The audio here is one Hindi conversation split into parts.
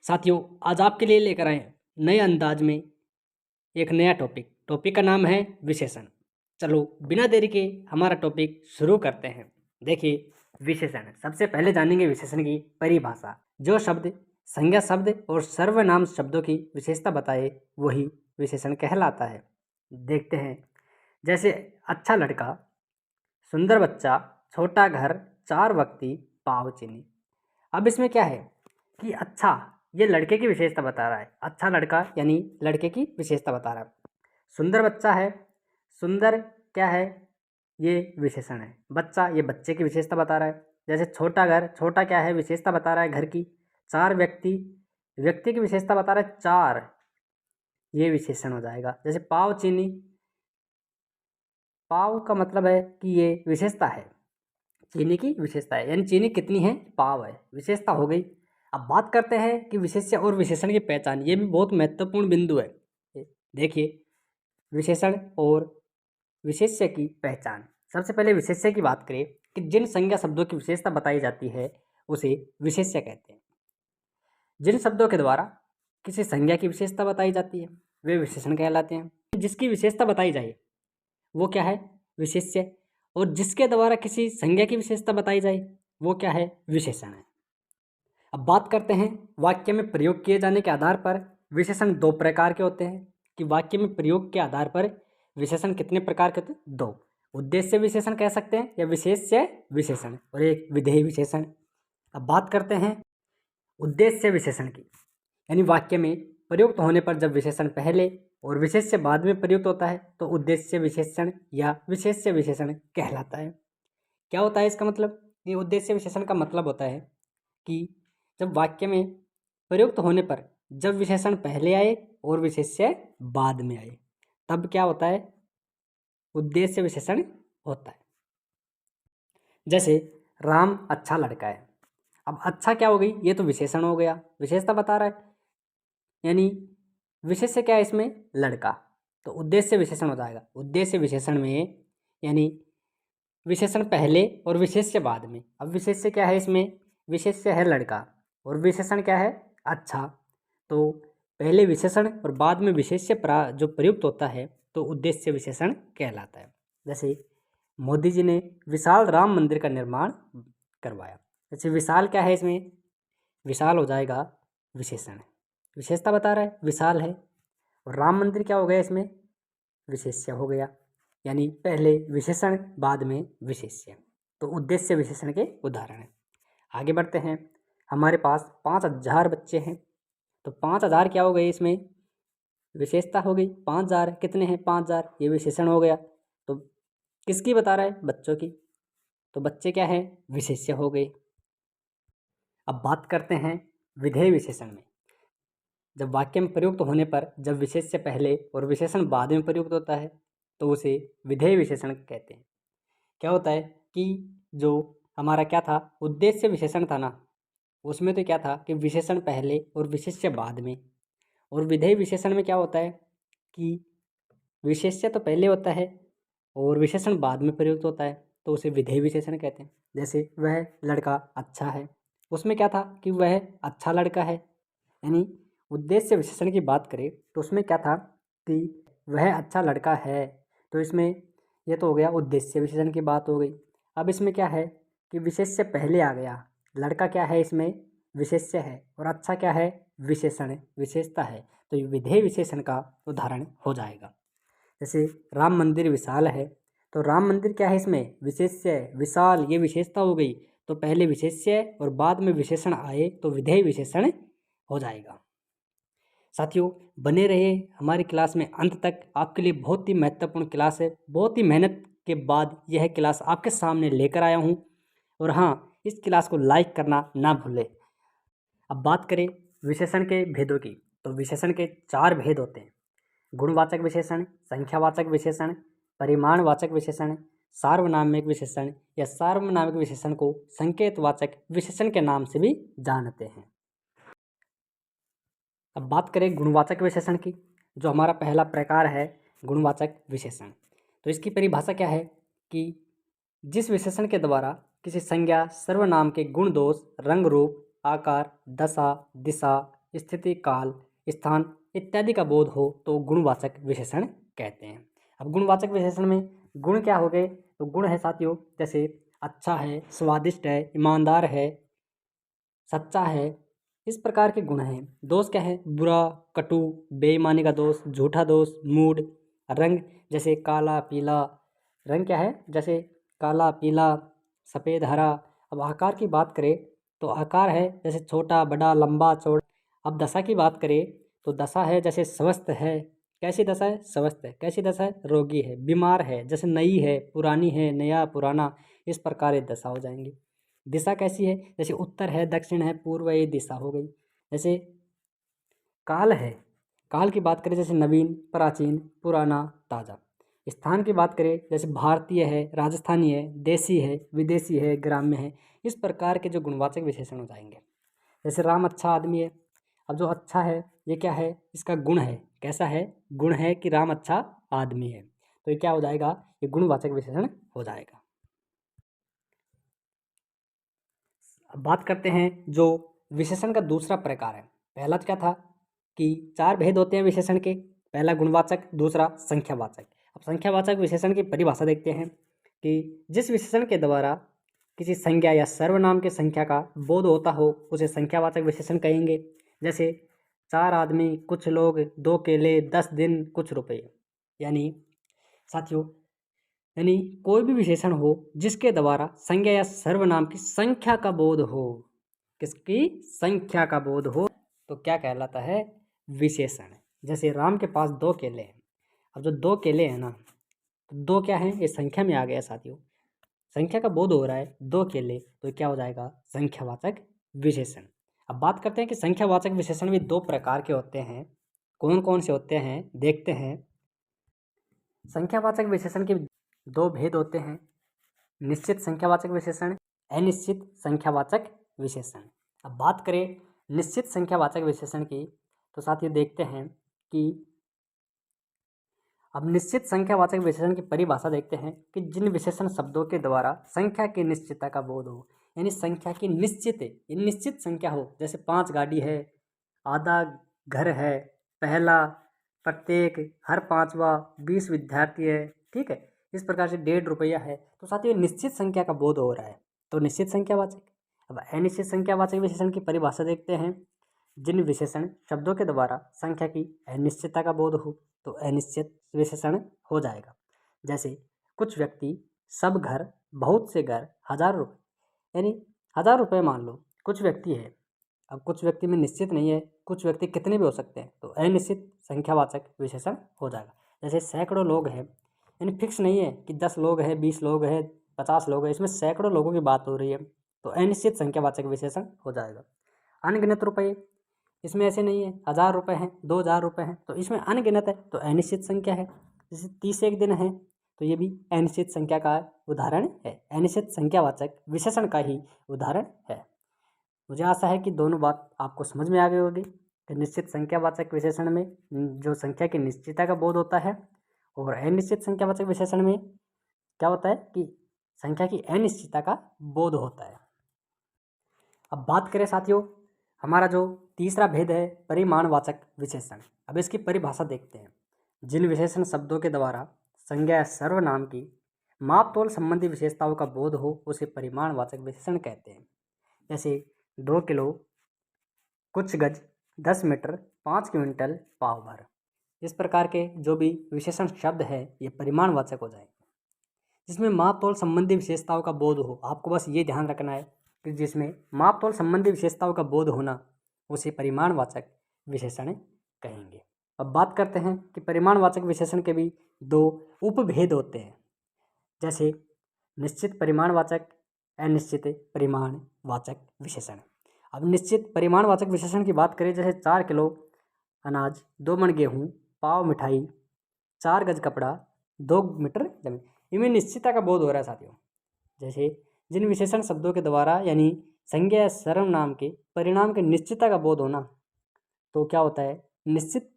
साथियों, आज आपके लिए लेकर आए हैं नए अंदाज में एक नया टॉपिक का नाम है विशेषण। चलो बिना देरी के हमारा टॉपिक शुरू करते हैं। देखिए, विशेषण सबसे पहले जानेंगे विशेषण की परिभाषा। जो शब्द संज्ञा शब्द और सर्वनाम शब्दों की विशेषता बताए वही विशेषण कहलाता है। देखते हैं, जैसे अच्छा लड़का, सुंदर बच्चा, छोटा घर, चार व्यक्ति, पाव चीनी। अब इसमें क्या है कि अच्छा, ये लड़के की विशेषता बता रहा है। अच्छा लड़का यानी लड़के की विशेषता बता रहा है। सुंदर बच्चा है, सुंदर क्या है, ये विशेषण है। बच्चा, ये बच्चे की विशेषता बता रहा है। जैसे छोटा घर, छोटा क्या है, विशेषता बता रहा है घर की। चार व्यक्ति, व्यक्ति की विशेषता बता रहा है चार, ये विशेषण हो जाएगा। जैसे पाव चीनी, पाव का मतलब है कि ये विशेषता है, चीनी की विशेषता है, यानी चीनी कितनी है, पाव है, विशेषता हो गई। अब बात करते हैं कि विशेष्य और विशेषण की पहचान, ये भी बहुत महत्वपूर्ण बिंदु है। देखिए, विशेषण और विशेष्य की पहचान। सबसे पहले विशेष्य की बात करें कि जिन संज्ञा शब्दों की विशेषता बताई जाती है उसे विशेष्य कहते हैं। जिन शब्दों के द्वारा किसी संज्ञा की विशेषता बताई जाती है वे विशेषण कहलाते हैं। जिसकी विशेषता बताई जाए वो क्या है, विशेष्य। और जिसके द्वारा किसी संज्ञा की विशेषता बताई जाए वो क्या है, विशेषण है। अब बात करते हैं वाक्य में प्रयोग किए जाने के आधार पर विशेषण दो प्रकार के होते हैं। कि वाक्य में प्रयोग के आधार पर विशेषण कितने प्रकार के होते हैं, दो। उद्देश्य विशेषण कह सकते हैं या विशेष्य विशेषण, और एक विधेय विशेषण। अब बात करते हैं उद्देश्य विशेषण की, यानी वाक्य में प्रयुक्त होने पर जब विशेषण पहले और विशेष्य बाद में प्रयुक्त होता है तो उद्देश्य विशेषण या विशेष्य विशेषण कहलाता है। क्या होता है इसका मतलब, ये उद्देश्य विशेषण का मतलब होता है कि जब वाक्य में प्रयुक्त होने पर जब विशेषण पहले आए और विशेष्य बाद में आए तब क्या होता है, उद्देश्य विशेषण होता है। जैसे राम अच्छा लड़का है। अब अच्छा क्या हो गई, ये तो विशेषण हो गया, विशेषता बता रहा है, यानी विशेष्य क्या है इसमें, लड़का, तो उद्देश्य विशेषण हो जाएगा। उद्देश्य विशेषण में यानी विशेषण पहले और विशेष्य बाद में। अब विशेष्य क्या है इसमें, विशेष्य है लड़का और विशेषण क्या है, अच्छा। तो पहले विशेषण और बाद में विशेष्य जो प्रयुक्त होता है तो उद्देश्य विशेषण कहलाता है। जैसे मोदी जी ने विशाल राम मंदिर का निर्माण करवाया। जैसे विशाल क्या है इसमें, विशाल हो जाएगा विशेषण, विशेषता बता रहा है, विशाल है। और राम मंदिर क्या हो गया इसमें, विशेष्य हो गया, यानी पहले विशेषण बाद में विशेष्य। तो उद्देश्य विशेषण के उदाहरण हैं। आगे बढ़ते हैं, हमारे पास 5000 बच्चे हैं, तो 5000 क्या हो गए इसमें, विशेषता हो गई। 5000 कितने हैं, 5000, ये विशेषण हो गया। तो किसकी बता रहा है, बच्चों की, तो बच्चे क्या है, विशेष्य हो गए। अब बात करते हैं विधेय विशेषण में। जब वाक्य में प्रयुक्त होने पर जब विशेष्य पहले और विशेषण बाद में प्रयुक्त होता है तो उसे विधेय विशेषण कहते हैं। क्या होता है कि जो हमारा क्या था, उद्देश्य विशेषण था ना, उसमें तो क्या था कि विशेषण पहले और विशेष्य बाद में। और विधेय विशेषण में क्या होता है कि विशेष्य तो पहले होता है और विशेषण बाद में प्रयुक्त होता है, तो उसे विधेय विशेषण कहते हैं। जैसे वह लड़का अच्छा है, उसमें क्या था कि वह अच्छा लड़का है, यानी उद्देश्य विशेषण की बात करें तो उसमें क्या था कि वह अच्छा लड़का है, तो इसमें यह तो हो गया उद्देश्य विशेषण की बात हो गई। अब इसमें क्या है कि विशेष्य पहले आ गया, लड़का क्या है इसमें, विशेष्य है, और अच्छा क्या है, विशेषण है, विशेषता है, तो ये विधेय विशेषण का उदाहरण हो जाएगा। जैसे राम मंदिर विशाल है, तो राम मंदिर क्या है इसमें, विशेष्य, विशाल, ये विशेषता हो गई। तो पहले विशेष्य और बाद में विशेषण आए तो विधेय विशेषण हो जाएगा। साथियों, बने रहे हमारी क्लास में अंत तक, आपके लिए बहुत ही महत्वपूर्ण क्लास है। बहुत ही मेहनत के बाद यह क्लास आपके सामने लेकर आया हूँ। और हाँ, इस क्लास को लाइक करना ना भूलें। अब बात करें विशेषण के भेदों की, तो विशेषण के 4 भेद होते हैं। गुणवाचक विशेषण, संख्यावाचक विशेषण, परिमाणवाचक विशेषण, सार्वनामिक विशेषण या सार्वनामिक विशेषण को संकेतवाचक विशेषण के नाम से भी जानते हैं। अब बात करें गुणवाचक विशेषण की, जो हमारा पहला प्रकार है गुणवाचक विशेषण। तो इसकी परिभाषा क्या है कि जिस विशेषण के द्वारा किसी संज्ञा सर्वनाम के गुण दोष, रंग रूप, आकार, दशा, दिशा, स्थिति, काल, स्थान इत्यादि का बोध हो तो गुणवाचक विशेषण कहते हैं। अब गुणवाचक विशेषण में गुण क्या हो गए? तो गुण है साथियों जैसे अच्छा है, स्वादिष्ट है, ईमानदार है, सच्चा है, इस प्रकार के गुण हैं। दोष क्या है? बुरा, कटु, बेईमानी का दोष, झूठा दोष, मूड, रंग जैसे काला, पीला, रंग क्या है? जैसे काला, पीला, सफ़ेद, हरा। अब आकार की बात करें तो आकार है जैसे छोटा, बड़ा, लंबा, चौड़ा। अब दशा की बात करें तो दशा है जैसे स्वस्थ है। कैसी दशा है? स्वस्थ है। कैसी दशा है? रोगी है, बीमार है, जैसे नई है, पुरानी है, नया, पुराना, इस प्रकार ये दशा हो जाएंगी। दिशा कैसी है? जैसे उत्तर है, दक्षिण है, पूर्व, ये दिशा हो गई। जैसे काल है, काल की बात करें जैसे नवीन, प्राचीन, पुराना, ताज़ा। स्थान की बात करें जैसे भारतीय है, राजस्थानी है, देसी है, विदेशी है, ग्राम्य है, इस प्रकार के जो गुणवाचक विशेषण हो जाएंगे। जैसे राम अच्छा आदमी है। अब जो अच्छा है ये क्या है? इसका गुण है। कैसा है? गुण है कि राम अच्छा आदमी है, तो ये क्या हो जाएगा? ये गुणवाचक विशेषण हो जाएगा। अब बात करते हैं जो विशेषण का दूसरा प्रकार है। पहला क्या था कि 4 भेद होते हैं विशेषण के। पहला गुणवाचक, दूसरा संख्यावाचक। अब संख्यावाचक विशेषण की परिभाषा देखते हैं कि जिस विशेषण के द्वारा किसी संज्ञा या सर्वनाम के संख्या का बोध होता हो उसे संख्यावाचक विशेषण कहेंगे। जैसे 4 आदमी, कुछ लोग, 2 केले, 10 दिन, कुछ रुपये। यानी साथियों यानी कोई भी विशेषण हो जिसके द्वारा संज्ञा या सर्वनाम की संख्या का बोध हो। किसकी? संख्या का बोध हो तो क्या कहलाता है? विशेषण। जैसे राम के पास 2 केले हैं। अब जो 2 केले हैं ना, तो 2 क्या है? ये संख्या में आ गया साथियों। संख्या का बोध हो रहा है, 2 केले, तो क्या हो जाएगा? संख्यावाचक विशेषण। अब बात करते हैं कि संख्यावाचक विशेषण भी 2 प्रकार के होते हैं। कौन कौन से होते हैं देखते हैं। संख्यावाचक विशेषण के 2 भेद होते हैं। निश्चित संख्यावाचक विशेषण, अनिश्चित संख्यावाचक विशेषण। अब बात करें निश्चित संख्यावाचक विशेषण की तो साथियों देखते हैं कि अब निश्चित संख्यावाचक विशेषण की परिभाषा देखते हैं कि जिन विशेषण शब्दों के द्वारा संख्या की निश्चितता का बोध हो। यानी संख्या की निश्चित निश्चित संख्या हो। जैसे 5 गाड़ी है, आधा घर है, पहला, प्रत्येक, हर 5वां, 20 विद्यार्थी है, ठीक है, इस प्रकार से 1.5 रुपया है। तो साथियों निश्चित संख्या का बोध हो रहा है तो निश्चित संख्यावाचक। अब अनिश्चित संख्यावाचक विशेषण की परिभाषा देखते हैं। जिन विशेषण शब्दों के द्वारा संख्या की अनिश्चितता का बोध हो तो अनिश्चित विशेषण हो जाएगा। जैसे कुछ व्यक्ति, सब घर, बहुत से घर, 1000 रुपये। यानी 1000 रुपये मान लो कुछ व्यक्ति है। अब कुछ व्यक्ति में निश्चित नहीं है, कुछ व्यक्ति कितने भी हो सकते हैं, तो अनिश्चित संख्यावाचक विशेषण हो जाएगा। जैसे सैकड़ों लोग हैं, यानी फिक्स नहीं है कि 10 लोग हैं, 20 लोग हैं, 50 लोग हैं, इसमें सैकड़ों लोगों की बात हो रही है, तो अनिश्चित संख्यावाचक विशेषण हो जाएगा। अनगिनत रुपये, इसमें ऐसे नहीं है 1000 रुपये हैं, 2000 रुपये हैं, तो इसमें अनगिनत है तो अनिश्चित संख्या है। जैसे 30 एक दिन है तो ये भी अनिश्चित संख्या का उदाहरण है, अनिश्चित संख्यावाचक विशेषण का ही उदाहरण है। मुझे आशा है कि दोनों बात आपको समझ में आ गई होगी कि निश्चित संख्यावाचक विशेषण में जो संख्या की निश्चितता का बोध होता है और अनिश्चित संख्यावाचक विशेषण में क्या होता है कि संख्या की अनिश्चितता का बोध होता है। अब बात करें साथियों हमारा जो तीसरा भेद है परिमाणवाचक विशेषण। अब इसकी परिभाषा देखते हैं। जिन विशेषण शब्दों के द्वारा संज्ञा या सर्वनाम की माप तोल संबंधी विशेषताओं का बोध हो उसे परिमाणवाचक विशेषण कहते हैं। जैसे 2 किलो, कुछ गज, 10 मीटर, 5 क्विंटल, पाव भर। इस प्रकार के जो भी विशेषण शब्द है ये परिमाणवाचक हो जाएंगे। जिसमें माप तोल संबंधी विशेषताओं का बोध हो, आपको बस ये ध्यान रखना है कि जिसमें माप तोल संबंधी विशेषताओं का बोध होना उसे परिमाणवाचक विशेषण कहेंगे। अब बात करते हैं कि परिमाणवाचक विशेषण के भी 2 उपभेद होते हैं। जैसे निश्चित परिमाणवाचक, अनिश्चित परिमाणवाचक विशेषण। अब निश्चित परिमाणवाचक विशेषण की बात करें जैसे 4 किलो अनाज, 2 मन गेहूँ, पाव मिठाई, 4 गज कपड़ा, 2 मीटर जमीन, इनमें निश्चितता का बोध हो रहा है साथियों। जैसे जिन विशेषण शब्दों के द्वारा यानी संज्ञा या सर्वनाम के परिणाम की निश्चितता का बोध होना तो क्या होता है निश्चित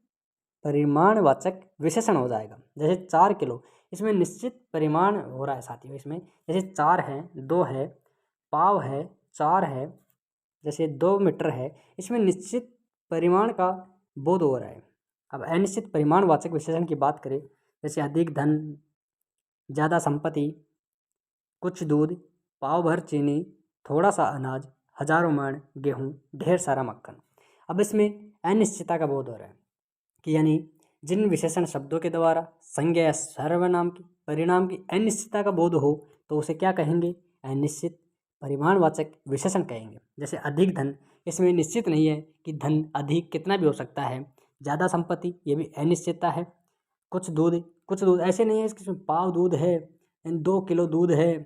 परिमाणवाचक विशेषण हो जाएगा। जैसे 4 किलो, इसमें निश्चित परिमाण हो रहा है साथियों। इसमें जैसे 4 है, 2 है, पाव है, 4 है, जैसे 2 मीटर है, इसमें निश्चित परिमाण का बोध हो रहा है। अब अनिश्चित परिमाणवाचक विशेषण की बात करें, जैसे अधिक धन, ज़्यादा संपत्ति, कुछ दूध, पाव भर चीनी, थोड़ा सा अनाज, हजारों मण गेहूँ, ढेर सारा मक्खन। अब इसमें अनिश्चितता का बोध हो रहा है कि यानी जिन विशेषण शब्दों के द्वारा संज्ञा या सर्वनाम की परिणाम की अनिश्चितता का बोध हो तो उसे क्या कहेंगे? अनिश्चित परिमाणवाचक विशेषण कहेंगे। जैसे अधिक धन, इसमें निश्चित नहीं है कि धन अधिक कितना भी हो सकता है। ज़्यादा संपत्ति, ये भी अनिश्चितता है। कुछ दूध ऐसे नहीं है इसमें पाव दूध है, 2 किलो दूध है,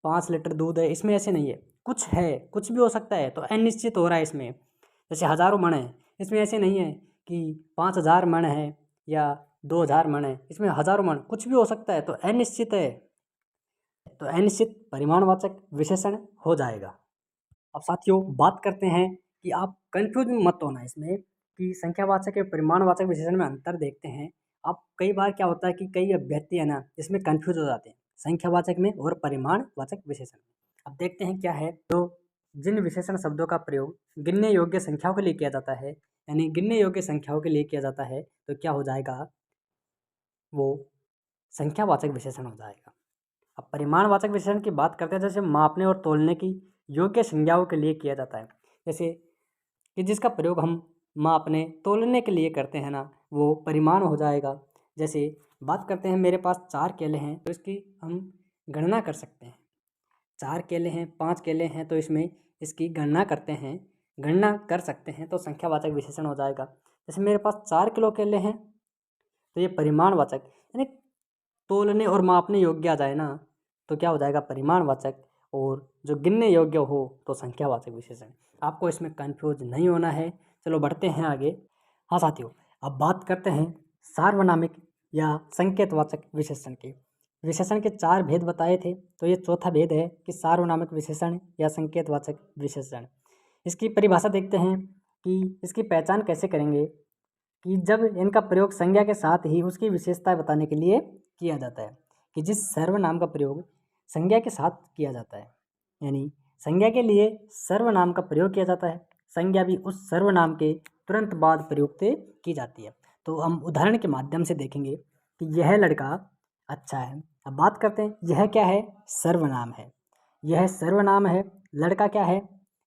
5 लीटर दूध है, इसमें ऐसे नहीं है। कुछ है, कुछ भी हो सकता है, तो अनिश्चित हो रहा है इसमें। जैसे हजारों मण है, इसमें ऐसे नहीं है कि 5000 मण है या 2000 मण है, इसमें हजारों मण, कुछ भी हो सकता है, तो अनिश्चित है। तो अनिश्चित परिमाणवाचक विशेषण हो जाएगा। अब साथियों बात करते हैं कि आप कंफ्यूज मत होना इसमें कि संख्यावाचक या परिमाणवाचक विशेषण में अंतर देखते हैं। आप कई बार क्या होता है कि कई अभ्यर्थी है ना इसमें कंफ्यूज हो जाते हैं संख्यावाचक में और परिमाणवाचक विशेषण में। अब देखते हैं क्या है। तो जिन विशेषण शब्दों का प्रयोग गिनने योग्य संख्याओं के लिए किया जाता है, यानी गिनने योग्य संख्याओं के लिए किया जाता है, तो क्या हो जाएगा? वो संख्यावाचक विशेषण हो जाएगा। अब परिमाणवाचक विशेषण की बात करते हैं, जैसे मापने और तोलने की योग्य संज्ञाओं के लिए किया जाता है। जैसे कि जिसका प्रयोग हम मापने तोलने के लिए करते हैं ना, वो परिमाण हो जाएगा। जैसे बात करते हैं, मेरे पास 4 केले हैं, तो इसकी हम गणना कर सकते हैं। 4 केले हैं, 5 केले हैं, तो इसमें इसकी गणना करते हैं, गणना कर सकते हैं, तो संख्यावाचक विशेषण हो जाएगा। जैसे मेरे पास 4 किलो केले हैं, तो ये परिमाणवाचक, यानी तोलने और मापने योग्य आ जाए ना, तो क्या हो जाएगा? परिमाणवाचक। और जो गिनने योग्य हो तो संख्यावाचक विशेषण। आपको इसमें कंफ्यूज नहीं होना है। चलो बढ़ते हैं आगे। हाँ साथियों, अब बात करते हैं सार्वनामिक या संकेतवाचक विशेषण की। विशेषण के 4 भेद बताए थे, तो ये चौथा भेद है कि सार्वनामिक विशेषण या संकेतवाचक विशेषण। इसकी परिभाषा देखते हैं कि इसकी पहचान कैसे करेंगे कि जब इनका प्रयोग संज्ञा के साथ ही उसकी विशेषताएं बताने के लिए किया जाता है, कि जिस सर्वनाम का प्रयोग संज्ञा के साथ किया जाता है, यानी संज्ञा के लिए सर्वनाम का प्रयोग किया जाता है, संज्ञा भी उस सर्वनाम के तुरंत बाद प्रयुक्त की जाती है। तो हम उदाहरण के माध्यम से देखेंगे कि यह लड़का अच्छा है। अब बात करते हैं, यह क्या है? सर्वनाम है। यह सर्वनाम है। लड़का क्या है?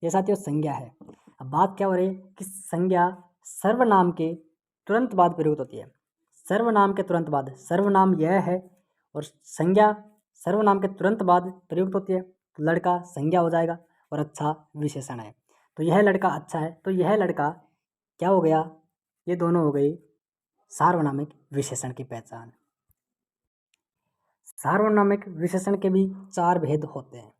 ये साथियों संज्ञा है। अब बात क्या हो रही है कि संज्ञा सर्वनाम के तुरंत बाद प्रयुक्त होती है। सर्वनाम के तुरंत बाद, सर्वनाम यह है और संज्ञा सर्वनाम के तुरंत बाद प्रयुक्त होती है, तो लड़का संज्ञा हो जाएगा और अच्छा विशेषण है। तो यह लड़का अच्छा है, तो यह लड़का क्या हो गया? ये दोनों हो गई सार्वनामिक विशेषण की पहचान। सार्वनामिक विशेषण के भी 4 भेद होते हैं।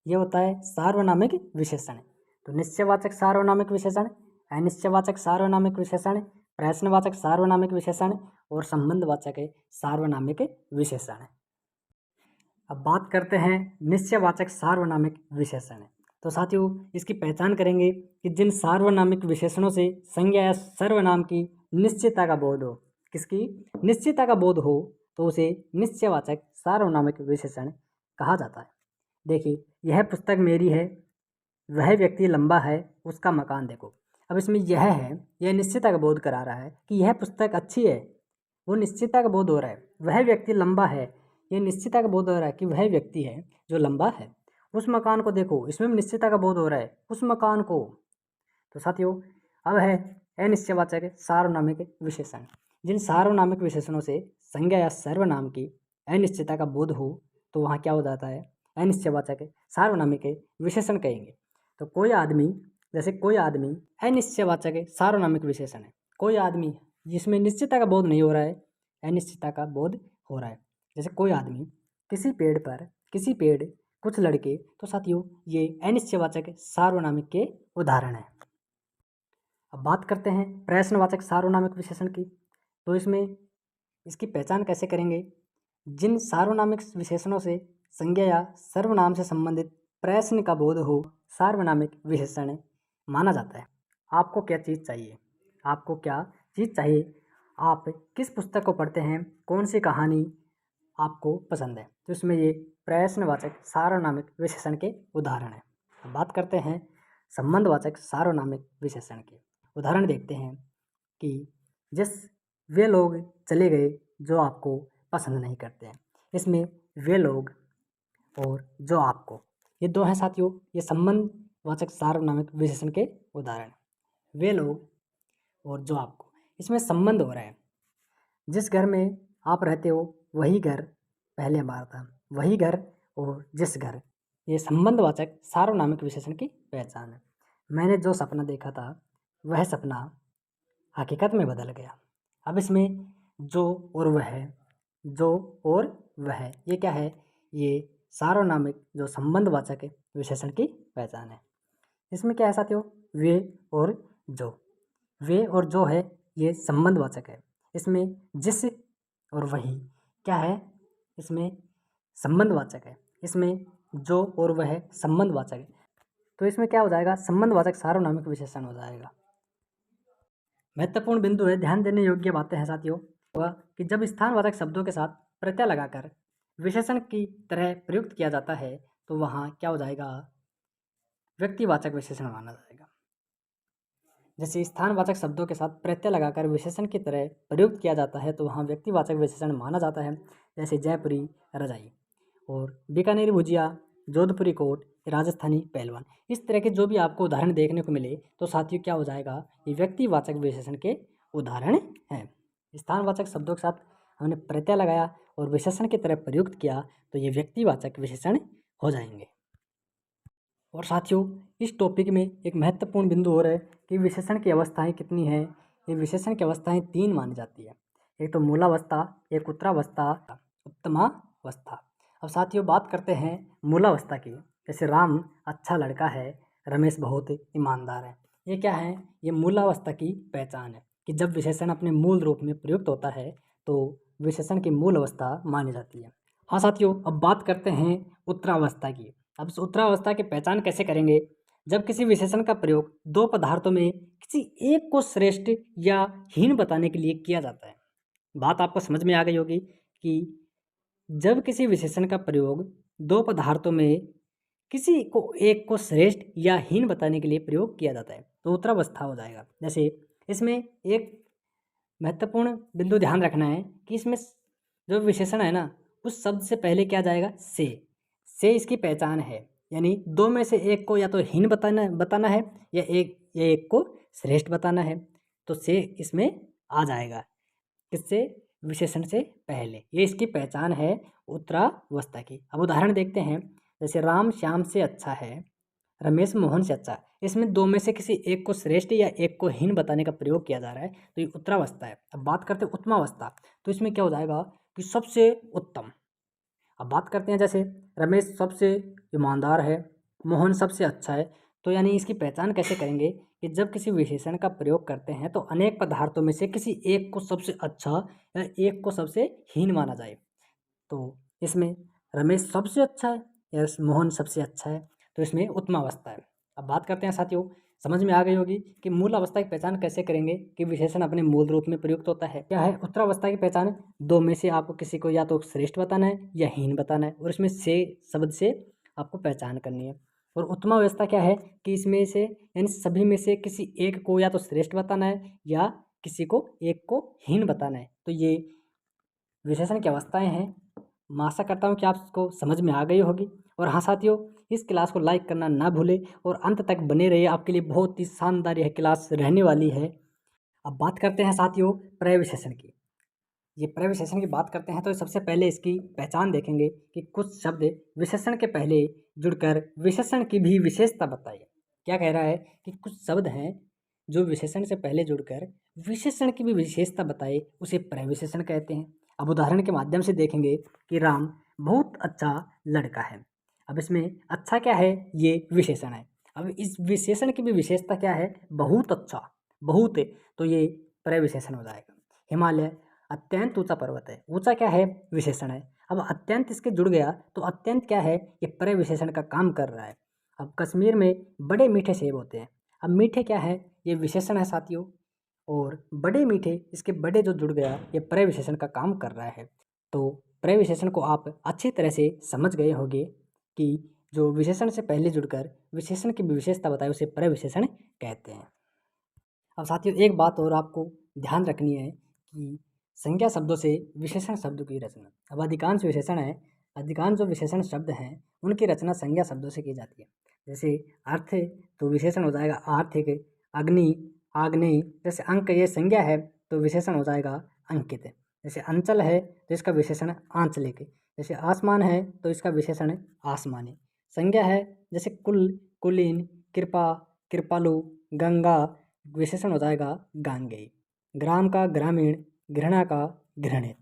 ये होता है सार्वनामिक विशेषण, तो निश्चयवाचक सार्वनामिक विशेषण, अनिश्चयवाचक सार्वनामिक विशेषण, प्रश्नवाचक सार्वनामिक विशेषण और संबंधवाचक सार्वनामिक विशेषण। अब बात करते हैं निश्चयवाचक सार्वनामिक विशेषण। तो साथियों इसकी पहचान करेंगे कि जिन सार्वनामिक विशेषणों से संज्ञा या सर्वनाम की निश्चितता का बोध हो, किसकी निश्चितता का बोध हो, तो उसे निश्चयवाचक सार्वनामिक विशेषण कहा जाता है। देखिए, यह पुस्तक मेरी है, वह व्यक्ति लंबा है, उसका मकान देखो। अब इसमें यह है, यह निश्चितता का बोध करा रहा है कि यह पुस्तक अच्छी है, वो निश्चितता का बोध हो रहा है। वह व्यक्ति लंबा है, ये निश्चितता का बोध हो रहा है कि वह व्यक्ति है जो लंबा है। उस मकान को देखो, इसमें भी निश्चितता का बोध हो रहा है, उस मकान को। तो साथियों अब है अनिश्चयवाचक सार्वनामिक विशेषण। जिन सार्वनामिक विशेषणों से संज्ञा या सर्वनाम की अनिश्चितता का बोध हो, तो वहाँ क्या हो जाता है? अनिश्चयवाचक सार्वनामिक विशेषण कहेंगे। तो कोई आदमी, जैसे कोई आदमी अनिश्चयवाचक सार्वनामिक विशेषण है। कोई आदमी जिसमें निश्चितता का बोध नहीं हो रहा है, अनिश्चितता का बोध हो रहा है। जैसे कोई आदमी, किसी पेड़ पर, किसी पेड़, कुछ लड़के, तो साथियों ये अनिश्चयवाचक सार्वनामिक के उदाहरण हैं। अब बात करते हैं प्रश्नवाचक सार्वनामिक विशेषण की। तो इसमें इसकी पहचान कैसे करेंगे? जिन सार्वनामिक विशेषणों से संज्ञा या सर्वनाम से संबंधित प्रश्न का बोध हो, सार्वनामिक विशेषण माना जाता है। आपको क्या चीज़ चाहिए? आपको क्या चीज़ चाहिए? आप किस पुस्तक को पढ़ते हैं? कौन सी कहानी आपको पसंद है? तो इसमें ये प्रश्नवाचक सार्वनामिक विशेषण के उदाहरण हैं। बात करते हैं संबंधवाचक सार्वनामिक विशेषण की। उदाहरण देखते हैं कि जिस वे लोग चले गए जो आपको पसंद नहीं करते हैं। इसमें वे लोग और जो आपको, ये दो हैं साथियों, ये संबंधवाचक सार्वनामिक विशेषण के उदाहरण। वे लोग और जो आपको, इसमें संबंध हो रहा है। जिस घर में आप रहते हो वही घर पहले हमारा था, वही घर और जिस घर, ये संबंधवाचक सार्वनामिक विशेषण की पहचान है। मैंने जो सपना देखा था वह सपना हकीकत में बदल गया। अब इसमें जो और वह, जो और वह, ये क्या है? ये सार्वनामिक जो संबंधवाचक विशेषण की पहचान है। इसमें क्या है साथियों? वे और जो। वे और जो है ये संबंधवाचक है। इसमें जिस और वही क्या है? इसमें संबंधवाचक है। इसमें जो और वह संबंधवाचक है। तो इसमें क्या हो जाएगा? संबंधवाचक सार्वनामिक विशेषण हो जाएगा। महत्वपूर्ण बिंदु है, ध्यान देने योग्य बातें हैं साथियों, होगा कि जब स्थानवाचक शब्दों के साथ प्रत्यय लगाकर विशेषण की तरह प्रयुक्त किया जाता है तो वहाँ क्या हो जाएगा? व्यक्तिवाचक विशेषण माना जाएगा। जैसे स्थानवाचक शब्दों के साथ प्रत्यय लगाकर विशेषण की तरह प्रयुक्त किया जाता है तो वहाँ व्यक्तिवाचक विशेषण माना जाता है। जैसे जयपुरी रजाई और बीकानेरी भुजिया, जोधपुरी कोट, राजस्थानी पहलवान। इस तरह के जो भी आपको उदाहरण देखने को मिले तो साथियों क्या हो जाएगा? ये व्यक्तिवाचक विशेषण के उदाहरण हैं। स्थानवाचक शब्दों के साथ हमने प्रत्यय लगाया और विशेषण की तरह प्रयुक्त किया तो ये व्यक्तिवाचक विशेषण हो जाएंगे। और साथियों इस टॉपिक में एक महत्वपूर्ण बिंदु और है कि विशेषण की अवस्थाएं कितनी हैं। ये विशेषण की अवस्थाएं 3 मानी जाती है। एक तो मूलावस्था, एक उत्तरावस्था, उत्तमावस्था। अब साथियों बात करते हैं मूलावस्था की। जैसे राम अच्छा लड़का है, रमेश बहुत ईमानदार है। ये क्या है? ये मूलावस्था की पहचान है कि जब विशेषण अपने मूल रूप में प्रयुक्त होता है तो विशेषण की मूल अवस्था मानी जाती है। हाँ साथियों, अब बात करते हैं उत्तरावस्था की। अब इस उत्तरावस्था की पहचान कैसे करेंगे? जब किसी विशेषण का प्रयोग दो पदार्थों में किसी एक को श्रेष्ठ या हीन बताने के लिए किया जाता है। बात आपको समझ में आ गई होगी कि जब किसी विशेषण का प्रयोग दो पदार्थों में किसी को एक को श्रेष्ठ या हीन बताने के लिए प्रयोग किया जाता है तो उत्तरावस्था हो जाएगा। जैसे इसमें एक महत्वपूर्ण बिंदु ध्यान रखना है कि इसमें जो विशेषण है ना, उस शब्द से पहले क्या जाएगा? से इसकी पहचान है। यानी दो में से एक को या तो हीन बताना है या एक को श्रेष्ठ बताना है तो से इसमें आ जाएगा। किससे? विशेषण से पहले। ये इसकी पहचान है उत्तरावस्था की। अब उदाहरण देखते हैं। जैसे राम श्याम से अच्छा है, रमेश मोहन से अच्छा है। इसमें दो में से किसी एक को श्रेष्ठ या एक को हीन बताने का प्रयोग किया जा रहा है तो ये उत्तरावस्था है। अब बात करते हैं उत्तमावस्था, तो इसमें क्या हो जाएगा कि सबसे उत्तम। अब बात करते हैं जैसे रमेश सबसे ईमानदार है, मोहन सबसे अच्छा है। तो यानी इसकी पहचान कैसे करेंगे कि जब किसी विशेषण का प्रयोग करते हैं तो अनेक पदार्थों में से किसी एक को सबसे अच्छा या एक को सबसे हीन माना जाए। तो इसमें रमेश सबसे अच्छा है या मोहन सबसे अच्छा है तो इसमें उत्तमावस्था है। अब बात करते हैं साथियों, समझ में आ गई होगी कि मूल अवस्था की पहचान कैसे करेंगे कि विशेषण अपने मूल रूप में प्रयुक्त होता है। क्या है उत्तरावस्था की पहचान? दो में से आपको किसी को या तो श्रेष्ठ बताना है या हीन बताना है और इसमें से शब्द से आपको पहचान करनी है। और उत्तमावस्था क्या है कि इसमें से यानी सभी में से किसी एक को या तो श्रेष्ठ बताना है या किसी को एक को हीन बताना है। तो ये विशेषण की अवस्थाएं हैं। मैं आशा करता हूँ कि आपको समझ में आ गई होगी। और हाँ साथियों, इस क्लास को लाइक करना ना भूलें और अंत तक बने रहिए, आपके लिए बहुत ही शानदार यह क्लास रहने वाली है। अब बात करते हैं साथियों प्रविशेषण की। ये प्रविशेषण की बात करते हैं तो सबसे पहले इसकी पहचान देखेंगे कि कुछ शब्द विशेषण के पहले जुड़कर विशेषण की भी विशेषता बताइए। क्या कह रहा है कि कुछ शब्द हैं जो विशेषण से पहले जुड़कर विशेषण की भी विशेषता बताए, उसे प्रविशेषण कहते हैं। अब उदाहरण के माध्यम से देखेंगे कि राम बहुत अच्छा लड़का है। अब इसमें अच्छा क्या है? ये विशेषण है। अब इस विशेषण की भी विशेषता क्या है? बहुत अच्छा, बहुत है, तो ये प्रविशेषण हो जाएगा। हिमालय अत्यंत ऊंचा पर्वत है। ऊंचा क्या है? विशेषण है। अब अत्यंत इसके जुड़ गया तो अत्यंत क्या है? ये प्रविशेषण का काम कर रहा है। अब कश्मीर में बड़े मीठे सेब होते हैं। अब मीठे क्या है? ये विशेषण है साथियों। और बड़े मीठे, इसके बड़े जो जुड़ गया ये प्रविशेषण का काम कर रहा है। तो प्रविशेषण को आप अच्छी तरह से समझ गए होंगे कि जो विशेषण से पहले जुड़कर विशेषण की विशेषता बताए उसे प्रविशेषण कहते हैं। अब साथियों एक बात और आपको ध्यान रखनी है कि संज्ञा शब्दों से विशेषण शब्द की रचना, अब अधिकांश जो विशेषण शब्द हैं उनकी रचना संज्ञा शब्दों से की जाती है। जैसे अर्थ तो विशेषण हो जाएगा आर्थिक, अग्नि आग्नेय। जैसे अंक ये संज्ञा है तो विशेषण हो जाएगा अंकित। जैसे अंचल है तो इसका विशेषण आंचलिक। जैसे आसमान है तो इसका विशेषण आसमानी। संज्ञा है जैसे कुल कुलीन, कृपा कृपालु, गंगा, विशेषण हो जाएगा गांगेय। ग्राम का ग्रामीण, घृणा का घृणित।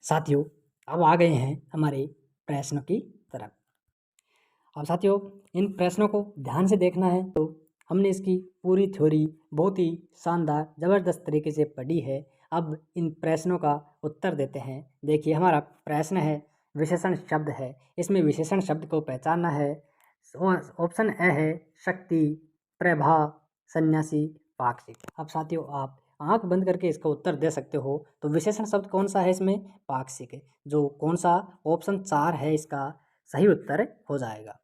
साथियों अब आ गए हैं हमारे प्रश्नों की तरफ। अब साथियों इन प्रश्नों को ध्यान से देखना है। तो हमने इसकी पूरी थ्योरी बहुत ही शानदार ज़बरदस्त तरीके से पढ़ी है। अब इन प्रश्नों का उत्तर देते हैं। देखिए हमारा प्रश्न है विशेषण शब्द है, इसमें विशेषण शब्द को पहचानना है। ऑप्शन ए है शक्ति, प्रभा, सन्यासी, पाक्षिक। अब साथियों आप आंख बंद करके इसका उत्तर दे सकते हो। तो विशेषण शब्द कौन सा है इसमें? पाक्षिक है। जो कौन सा ऑप्शन 4 है इसका सही उत्तर हो जाएगा।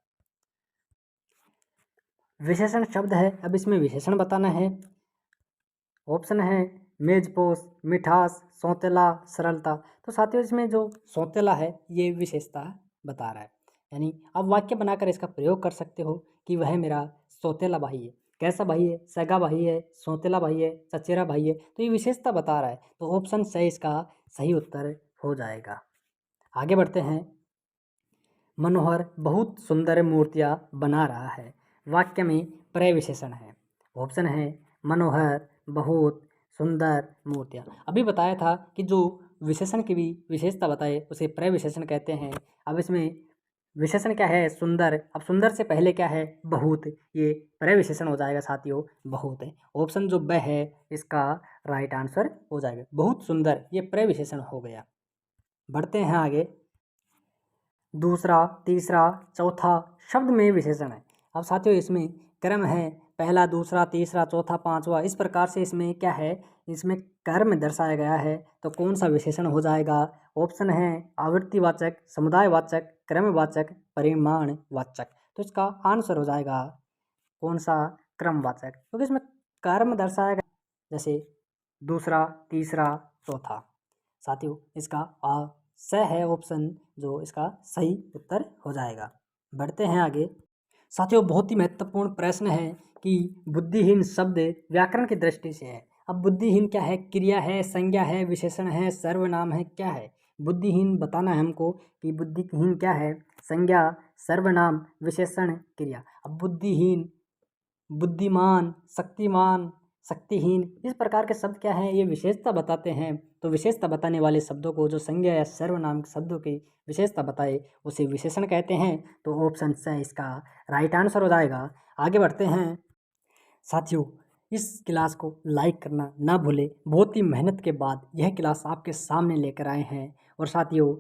विशेषण शब्द है, अब इसमें विशेषण बताना है। ऑप्शन है मेजपोश, मिठास, सौतेला, सरलता। तो साथियों इसमें जो सौतेला है ये विशेषता बता रहा है। यानी अब वाक्य बनाकर इसका प्रयोग कर सकते हो कि वह मेरा सौतेला भाई है। कैसा भाई है? सगा भाई है, सौतेला भाई है, चचेरा भाई है। तो ये विशेषता बता रहा है। तो ऑप्शन से इसका सही उत्तर हो जाएगा। आगे बढ़ते हैं। मनोहर बहुत सुंदर मूर्तियाँ बना रहा है। वाक्य में प्रय विशेषण है। ऑप्शन है मनोहर बहुत सुंदर मूर्तियाँ। अभी बताया था कि जो विशेषण की भी विशेषता बताए उसे प्रय विशेषण कहते हैं। अब इसमें विशेषण क्या है? सुंदर। अब सुंदर से पहले क्या है? बहुत। ये प्रय विशेषण हो जाएगा साथियों, बहुत है। ऑप्शन जो ब है इसका राइट आंसर हो जाएगा। बहुत सुंदर ये प्रय विशेषण हो गया। बढ़ते हैं आगे। दूसरा, तीसरा, चौथा शब्द में विशेषण है। अब साथियों इसमें क्रम है, पहला, दूसरा, तीसरा, चौथा, पांचवा, इस प्रकार से इसमें क्या है? इसमें क्रम दर्शाया गया है। तो कौन सा विशेषण हो जाएगा? ऑप्शन है आवृत्तिवाचक, समुदायवाचक, क्रमवाचक, परिमाणवाचक। तो इसका आंसर हो जाएगा कौन सा? क्रमवाचक, क्योंकि इसमें क्रम दर्शाया गया, जैसे दूसरा, तीसरा, चौथा। साथियों इसका स है ऑप्शन जो इसका सही उत्तर हो जाएगा। बढ़ते हैं आगे। साथियों बहुत ही महत्वपूर्ण प्रश्न है कि बुद्धिहीन शब्द व्याकरण की दृष्टि से है। अब बुद्धिहीन क्या है? क्रिया है, संज्ञा है, विशेषण है, सर्वनाम है, क्या है? बुद्धिहीन बताना है हमको कि बुद्धिहीन क्या है? संज्ञा, सर्वनाम, विशेषण, क्रिया। अब बुद्धिहीन, बुद्धिमान, शक्तिमान, शक्तिहीन, इस प्रकार के शब्द क्या हैं? ये विशेषता बताते हैं। तो विशेषता बताने वाले शब्दों को जो संज्ञा या सर्वनाम शब्दों की विशेषता बताए उसे विशेषण कहते हैं। तो ऑप्शन से इसका राइट आंसर हो जाएगा। आगे बढ़ते हैं। साथियों इस क्लास को लाइक करना ना भूलें। बहुत ही मेहनत के बाद यह क्लास आपके सामने लेकर आए हैं। और साथियों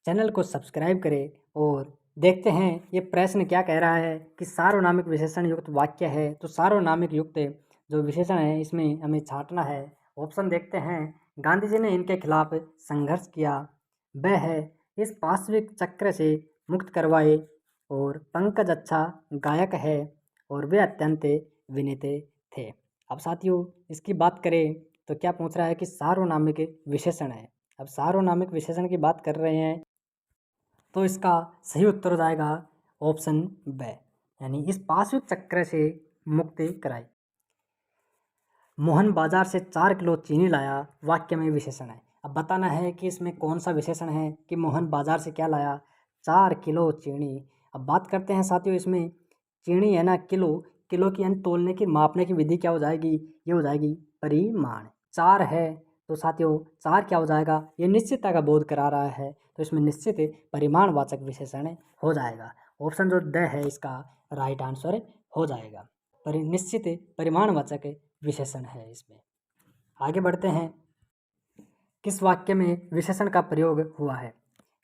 चैनल को सब्सक्राइब करें और देखते हैं ये प्रश्न क्या कह रहा है कि सार्वनामिक विशेषण युक्त वाक्य है। तो सार्वनामिक युक्त जो विशेषण है इसमें हमें छांटना है। ऑप्शन देखते हैं। गांधी जी ने इनके खिलाफ संघर्ष किया। वह है इस पाश्विक चक्र से मुक्त करवाए। और पंकज अच्छा गायक है और वे अत्यंत विनीत थे। अब साथियों इसकी बात करें तो क्या पूछ रहा है कि सार्वनामिक विशेषण है। अब सार्वनामिक विशेषण की बात कर रहे हैं तो इसका सही उत्तर हो जाएगा ऑप्शन ब, यानी इस पाश्विक चक्र से मुक्ति कराई। मोहन बाजार से 4 किलो चीनी लाया। वाक्य में विशेषण है। अब बताना है कि इसमें कौन सा विशेषण है कि मोहन बाजार से क्या लाया? 4 किलो चीनी। अब बात करते हैं साथियों इसमें चीनी है ना, किलो, किलो की यानी तोलने की मापने की विधि क्या हो जाएगी? ये हो जाएगी परिमाण। 4 है तो साथियों 4 क्या हो जाएगा? ये निश्चितता का बोध करा रहा है। तो इसमें निश्चित परिमाणवाचक विशेषण हो जाएगा। ऑप्शन जो ड है इसका राइट आंसर हो जाएगा। निश्चित परिमाणवाचक विशेषण है इसमें। आगे बढ़ते हैं। किस वाक्य में विशेषण का प्रयोग हुआ है?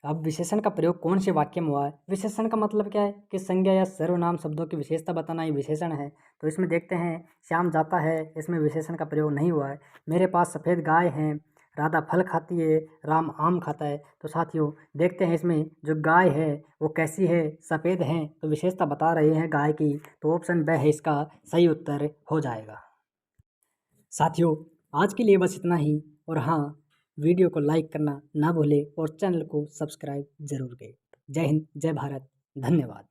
अब विशेषण का प्रयोग कौन से वाक्य में हुआ है? विशेषण का मतलब क्या है कि संज्ञा या सर्वनाम शब्दों की विशेषता बताना ये विशेषण है। तो इसमें देखते हैं श्याम जाता है, इसमें विशेषण का प्रयोग नहीं हुआ है। मेरे पास सफ़ेद गाय हैं, राधा फल खाती है, राम आम खाता है। तो साथियों देखते हैं इसमें जो गाय है वो कैसी है, सफ़ेद है तो विशेषता बता रहे हैं गाय की, तो ऑप्शन ब है इसका सही उत्तर हो जाएगा। साथियों आज के लिए बस इतना ही, और हाँ, वीडियो को लाइक करना ना भूलें और चैनल को सब्सक्राइब ज़रूर करें। जय हिंद, जय भारत, धन्यवाद।